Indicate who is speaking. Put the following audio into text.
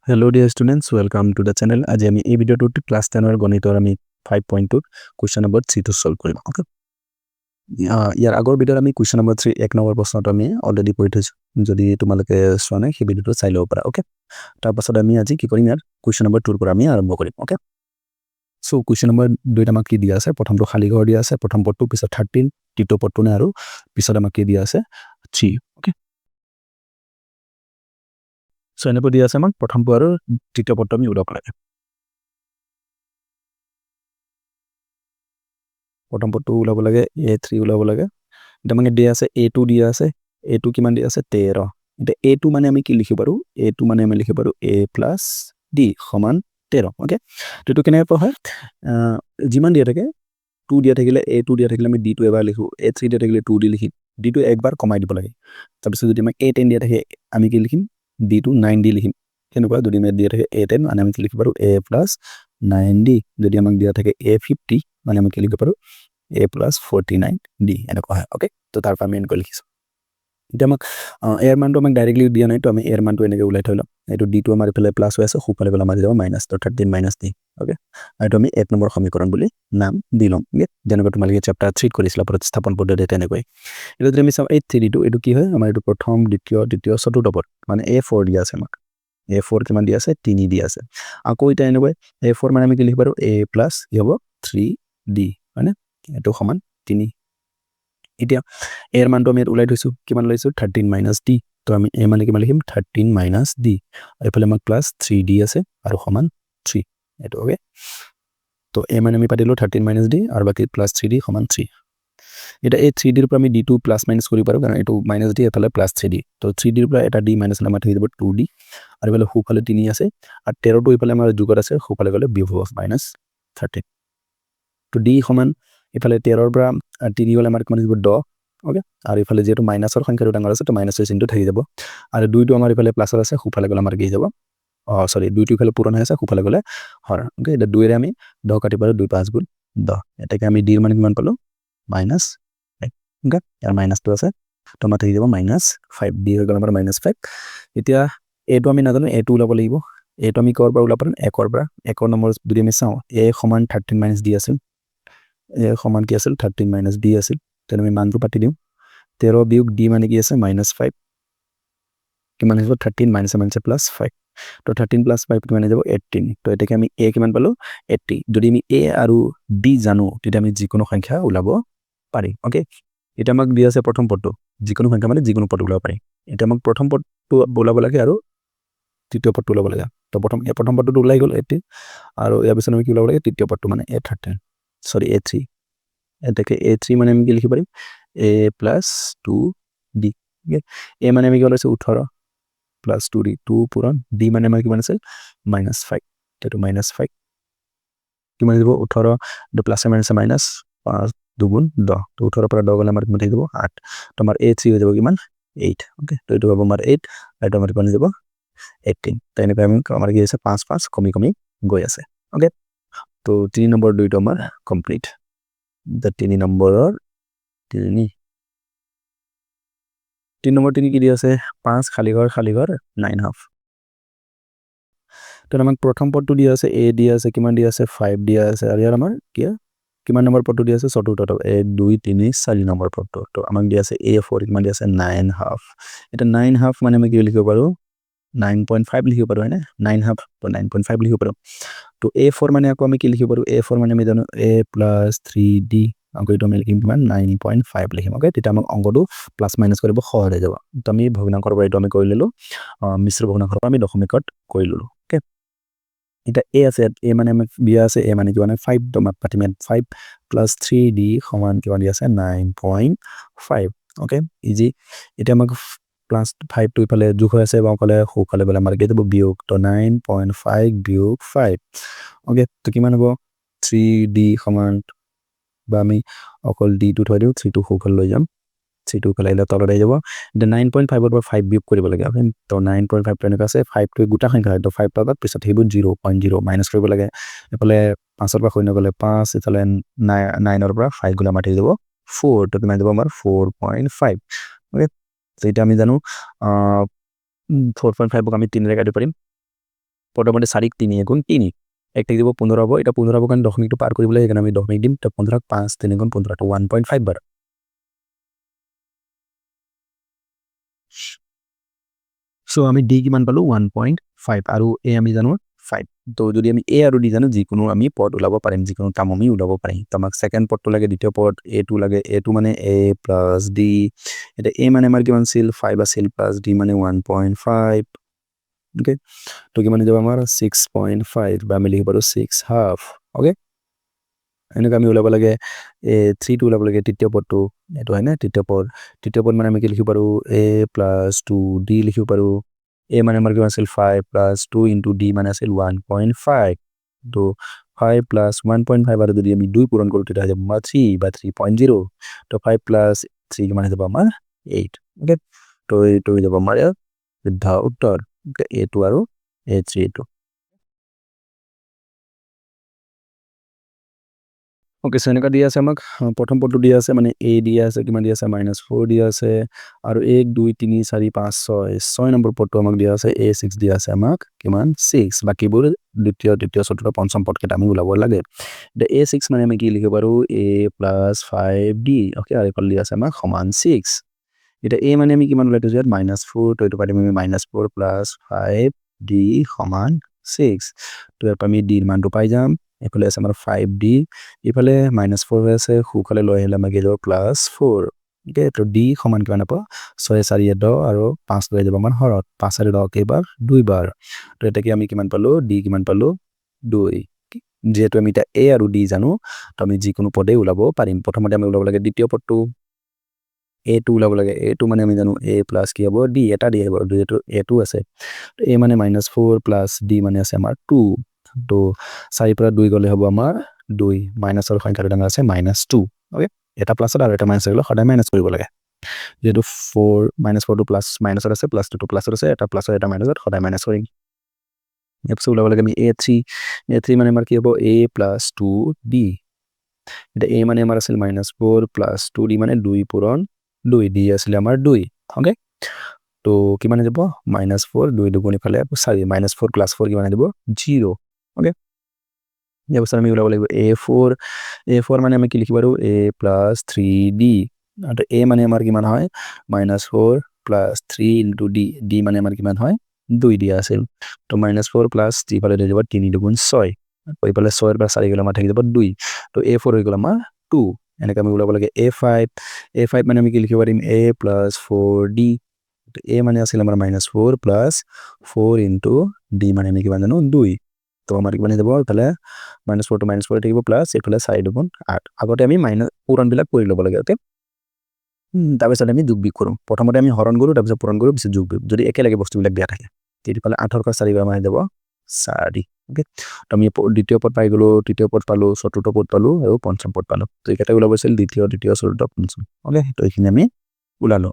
Speaker 1: Hello dear students, welcome to the channel. আজি আমি এই ভিডিওটোত ক্লাস 10 এর গণিতৰ আমি 5.2 question number 3 to solve কৰিম. ওকে ইয়াৰ আগৰ ভিডিওত আমি question number 3 এক নম্বৰ প্ৰশ্নটো আমি অলৰেডি পঢ়ি থৈছো. যদি তোমালোকে চোৱা নাই সেই ভিডিওটো চাই লব পাৰা. ওকে তাৰ পাছত আমি আজি কি কৰিম ইয়াৰ question number 2 ৰ পৰা আমি আৰম্ভ কৰিম. ওকে সো question number 2 আমাক কি দিয়া আছে প্ৰথমটো খালি ঘৰ দিয়া আছে প্ৰথম পদটো পিছত 13 দ্বিতীয় পদটো নাই আৰু পিছত আমাক কি দিয়া আছে 3. ওকে সো এনেকৈ দিয়া আছে আমাক প্ৰথমটো আৰু দ্বিতীয় পদটো আমি উলিয়াব লাগে. প্ৰথম পদটো উলাব লাগে a3 উলাব লাগে এটা মানে দিয়া আছে a2 দিয়া আছে a2 কিমান দিয়া আছে 13 এটা a2 মানে আমি কি লিখিব পাৰো a2 মানে আমি লিখিব পাৰো a + d সমান 13 ওকে তো এটো কেনে হয় যিমান দিয়া থাকে 2 দিয়া থাকিলে a2 দিয়া থাকিলে আমি d2 এবাৰ লিখো a3 দিয়া থাকিলে 2d লিখিম d2 একবাৰ কমাই দিব লাগে তাৰ পিছত যদি আমাক a10 দিয়া থাকে আমি কি লিখিম d2 9d লিখিম কেনেকুৱা যদি আমি দিয়া থাকে a10 মানে আমি কি লিখিব পাৰো a + 9d যদি আমাক দিয়া থাকে a50 মানে আমি কি লিখিব পাৰো a + 49d এনেকুৱা হয় ওকে তো তাৰ পৰা আমি এনেকৈ লিখিছো এটা আমাক এৰ মানটো আমাক ডাইৰেক্টলি দিয়া নাই তো আমি এৰ মানটো এনেকৈ উলাই থৈলাম এটো d2 আমাৰ ইফালে প্লাস হৈ আছে খুফালে গলে আমাৰ যাব মাইনাস তো 13 - d ওকে আৰু আমি 1 নম্বৰ সমীকৰণ বুলি নাম দিলম ওকে যেনেকৈ তোমালোকে চ্যাপ্টাৰ 3 কৰিছিলা প্ৰতিস্থাপন পদ্ধতি তেনেকৈ এটা যদি আমি চাও 832 এটো কি হয় আমাৰ এটো প্ৰথম দ্বিতীয় তৃতীয় চতুৰ্থ পদ মানে a4 দিয়া আছে আমাক a4 কিমান দিয়া আছে 3 দিয়া আছে আকৌ এটা এনেকৈ a4 মানে আমি কি লিখিব পাৰো a + কি হ'ব 3d মানে এটো সমান 3 এতিয়া এৰ মানটো আমি উলাই থৈছো কিমান লৈছো 13 - d তো আমি a মানে কিমান লিখিম 13 - d আৰু ইফালে আমাক প্লাস 3d আছে আৰু সমান 3 এটো ওকে তো a মানে আমি পাতিলো 13 - d আৰু বাকি প্লাস 3d সমান 3 এটা এই 3d ৰ পৰা আমি d2 প্লাস মাইনাস কৰি পাৰো কাৰণ এটো -d এফালে প্লাস 3d তো 3d ৰ পৰা এটা d মাইনাস নামা থাকি যাব 2d আৰু ইফালে খুফালে 3 আছে আৰু 13 টো ইফালে আমাৰ যোগত আছে খুফালে গলে বিয়োগ হ'ব -13 তো d সমান ইফালে 13 ৰ পৰা 3 গলে আমাৰ কিমান হ'ব 10 ওকে আৰু ইফালে যেটো মাইনাসৰ সংখ্যাটো ডাঙৰ আছে তো মাইনাসৰ চিহ্নটো থাকি যাব আৰু 2 টো আমাৰ ইফালে প্লাসৰ আছে খুফালে গলে আমাৰ কি যাব সৰি 2 টো ইফালে পূৰণ হৈ আছে খুফালে গলে হৰ ওকে এটা 2 ৰে আমি 10 কাটি পাৰো 2 5 গুণ 10 এটাকে আমি d ৰ মান কিমান পালো -5 ওকে ইয়াৰ মাইনাসটো আছে তো আমাৰ থাকি যাব -5 d হৈ গলে আমাৰ -5 এতিয়া a টো আমি নাজানো a টো উলাব লাগিব a টো আমি কৰ পৰা উলাব পাৰো 1 ৰ পৰা 1 নম্বৰ যদি আমি চাও a সমান 13 - d আছিল a সমান কি আছিল 13 - d আছিল তেনে আমি মানটো পাতি দিও 13 বিয়োগ d মানে কি আছে -5 কিমান হ'ব 13 - -5 তো 13 + 5 কিমান হৈ যাব 18 তো এটাকে আমি a কিমান পালো 80 যদি আমি a আৰু d জানো তেতিয়া আমি যিকোনো সংখ্যা উলাব পাৰি ওকে এটা আমাক দিয়া আছে প্ৰথম পদটো যিকোনো সংখ্যা মানে যিকোনো পদ উলাব পাৰি এটা আমাক প্ৰথম পদটো উলাব লাগে আৰু তৃতীয় পদটো উলাব লাগে তো প্ৰথম পদটো উলাই গল 80 আৰু ইয়াৰ পিছত আমি কি উলাব লাগে তৃতীয় পদটো মানে a13 সৰি a3 এটাকে a3 মানে আমি কি লিখিব পাৰিম a + 2d a মানে আমি কি লৈছো 18 + 2d 2 পূৰণ d মানে আমাৰ কিমান আছে -5 এটো -5 কিমান দিব 18 দ প্লাস মাইনাস মাইনাস 5 2 10 তো 18 পৰা 10 গলে আমাৰ কিমান থাকিব 8 তো আমাৰ a3 হৈ যাব কিমান 8 ওকে তো এটো হ'ব আমাৰ 8 আৰু আমাৰ কিমান যাব 18 তো এনেকৈ আমি আমাৰ কি আছে 5 5 কমি কমি গৈ আছে ওকে তো 3 নম্বৰ 2 টো আমাৰ কমপ্লিট the 3 নম্বৰৰ 3 নম্বৰ 3 কি দিয়া আছে 5 খালি ঘৰ 9 হাফ তো আমাক প্ৰথম পদটো দিয়া আছে a দিয়া আছে কিমান দিয়া আছে 5 দিয়া আছে আৰু ইয়াৰ আমাৰ কি কিমান নম্বৰ পদটো দিয়া আছে চতুৰ্থ 1 2 3 4 নম্বৰ পদটো তো আমাক দিয়া আছে a4 কিমান দিয়া আছে 9 হাফ এটা 9 হাফ মানে আমি কি লিখিব পাৰো 9.5 লিখিব পাৰো হয়নে 9 হাফ তো 9.5 লিখিব পাৰো তো a4 মানে আকৌ আমি কি লিখিব পাৰো a4 মানে আমি জানো a + 3d আকৌ এটো আমি লিখিম কিমান 9.5 লিখিম ওকে তেতিয়া আমাক অংকটো প্লাস মাইনাস কৰিব সহজ হৈ যাব তো আমি ভগ্নাংকৰ পৰা এটো আমি কৰি ললো মিশ্ৰ ভগ্নাংকৰ পৰা আমি দশমিকত কৰি ললো ওকে এটা a আছে a মানে আমাক দিয়া আছে a মানে কি মানে 5 তো আমাক পাতিম 5 + 3d সমান কিমান দিয়া আছে 9.5 ওকে ইজি এটা আমাক +5 টো ইফালে যোগ হৈ আছে বাওঁফালে সোঁফালে গলে আমাৰ কি হ'ব বিয়োগ তো 9.5 বিয়োগ 5 ওকে তো কিমান হ'ব 3d সমান বা আমি অকল d টো থৈ দিও 3 টো সোঁফালে লৈ যাম 3 টো ইফালে আহিলে তলত আহি যাব the 9.5 ৰ পৰা 5 বিয়োগ কৰিব লাগে ওকে তো 9.5 টো এনেকা আছে 5 টো গোটা সংখ্যা হয় তো 5 পাবত পিছত হেবু 0.0 মাইনাস কৰিব লাগে এফালে 5 ৰ পৰা শূন্য গলে 5 ইফালে 9 ৰ পৰা 5 গুণ আমাৰ থাকি যাব 4 তো কিমান যাব আমাৰ 4.5 ওকে তো এটা আমি জানো 4.5 ক আমি 3 ৰে কাটিব পাৰিম প্ৰথমতে 4 3 গুণ 3 1 থাকিব 15 হ'ব এটা 15 হ'ব কাৰণ দশমিকটো পাৰ কৰিবলৈ সেইকাৰণে আমি দশমিক দিম তো 15 5 3 গুণ 15 তো 1.5 বাৰ সো আমি d কিমান পালো 1.5 আৰু a আমি জানো 5 তো যদি আমি a আৰু d জানো যিকোনো আমি পদ ওলাব পাৰিম যিকোনো টাৰ্ম আমি ওলাব পাৰিম তো আমাক সেকেন্ড পদটো লাগে দ্বিতীয় পদ a2 লাগে a2 মানে a + d এটা a মানে আমাৰ কিমান আছিল 5 আছিল প্লাস d মানে 1.5 ওকে তো কিমান যাব আমাৰ 6.5 বা আমি লিখিব পাৰো 6 হাফ ওকে এনেকৈ আমি ওলাব লাগে a3 টো ওলাব লাগে তৃতীয় পদটো এটো হয় না তৃতীয় পদ মানে আমি কি লিখিব পাৰো a + 2d লিখিব পাৰো a মানে আমাৰ কিমান আছিল 5 + 2 * d মানে আছিল 1.5 তো 5 + 1.5 আৰু যদি আমি 2 পূৰণ কৰো তেতিয়া যাব আমাৰ 3 বা 3.0 তো 5 + 3 কিমান যাব আমাৰ 8 ওকে তো এইটো যাব আমাৰ শুদ্ধ উত্তৰ a2 আৰু a3 টো ওকে সো এনেকা দিয়া আছে আমাক প্ৰথম পদটো দিয়া আছে মানে a দিয়া আছে কিমান দিয়া আছে -4 দিয়া আছে আৰু 1 2 3 4 5 6 6 নম্বৰ পদটো আমাক দিয়া আছে a6 দিয়া আছে আমাক কিমান 6 বাকিবোৰ দ্বিতীয় তৃতীয় চতুৰ্থ পঞ্চম পদ কেইটা আমি ওলাব লাগে the a6 মানে আমি কি লিখিব পাৰো a + 5d ওকে আৰু ইকুৱেল দিয়া আছে আমাক সমান 6 এটা a মানে আমি কিমান ওলাইছো ইয়াত -4 তো এইটো পাতিম আমি -4 + 5d সমান 6 তো ইয়াত আমি d ৰ মানটো পাই যাম এফালে আছে আমাৰ 5d ইফালে -4 হৈ আছে খুফালে লৈ আহিলে আমাক যাব +4 ওকে তো d সমান কিমান হ'ব 6 4 10 আৰু 5 লৈ যাব আমাৰ হৰত 5 আৰু 10 কেইবাৰ 2 বাৰ তো এটা কি আমি কিমান পালো d কিমান পালো 2 যেহেতু আমি এটা a আৰু d জানো তো আমি যিকোনো পদে ওলাব পাৰিম প্ৰথমতে আমি ওলাব লাগে দ্বিতীয় পদটো a2 ওলাব লাগে a2 মানে আমি জানো a প্লাস কি হ'ব d এটা d হ'ব যেহেতু a2 আছে তো a মানে -4 প্লাস d মানে আছে আমাৰ 2 তো 4 পৰা 2 গলে হ'ব আমাৰ 2 মাইনাসৰ সংখ্যাটো ডাঙৰ আছে -2 ওকে এটা প্লাসত আৰু এটা মাইনাস গলে সদায় মাইনাস কৰিব লাগে যেহেতু 4 -4 টো প্লাস মাইনাসত আছে প্লাস 2 টো প্লাসত আছে এটা প্লাসত এটা মাইনাসত সদায় মাইনাস কৰিম এপসো ওলাব লাগে আমি a3 মানে আমাৰ কি হ'ব a + 2d এটা a মানে আমাৰ আছিল -4 + 2d মানে 2 পূৰণ 2 d আছিল আমাৰ 2 ওকে তো কিমান যাব -4 2 দুগুণ ইফালে 4 -4 + 4 কিমান দিব 0 ওকে ইয়াৰ পিছত আমি ওলাব লাগিব a4 মানে আমি কি লিখিব পাৰো a + 3d আৰু a মানে আমাৰ কিমান হয় -4 + 3 * d d মানে আমাৰ কিমান হয় 2 দিয়া আছিল তো -4 + 3 ফালে হৈ যাব 3 দুগুণ 6 আৰু ইফালে 6 ৰ পৰা 4 গলে আমাৰ থাকি যাব 2 তো a4 হৈ গল আমাৰ 2 এনেকৈ আমি ওলাব লাগে a5 মানে আমি কি লিখিব পাৰিম a + 4d a মানে আছিল আমাৰ -4 + 4 * d মানে আমি কিমান জানো 2 তো আমাৰ কিমান যাব ইফালে -4 to -4 থাকিব প্লাস ইফালে 4 দুগুণ 8 আগতে আমি মাইনাস পূৰণবিলাক কৰি ল'ব লাগে ওকে তাৰপিছত আমি যোগ বিয়োগ কৰোঁ প্ৰথমতে আমি হৰণ কৰোঁ তাৰপিছত পূৰণ কৰোঁ পিছত যোগ বিয়োগ যদি একেলগে বস্তুবিলাক দিয়া থাকে তেতিয়াহ'লে 8 ৰ পৰা 4 বাৰ যাব 4 ওকে তো আমি দ্বিতীয় পদ পাই গলো তৃতীয় পদ পালো চতুৰ্থ পদ পালো আৰু পঞ্চম পদ পালো তো এইকেইটা ওলাব আছিল দ্বিতীয় তৃতীয় চতুৰ্থ পঞ্চম ওকে তো এইখিনি আমি ওলালো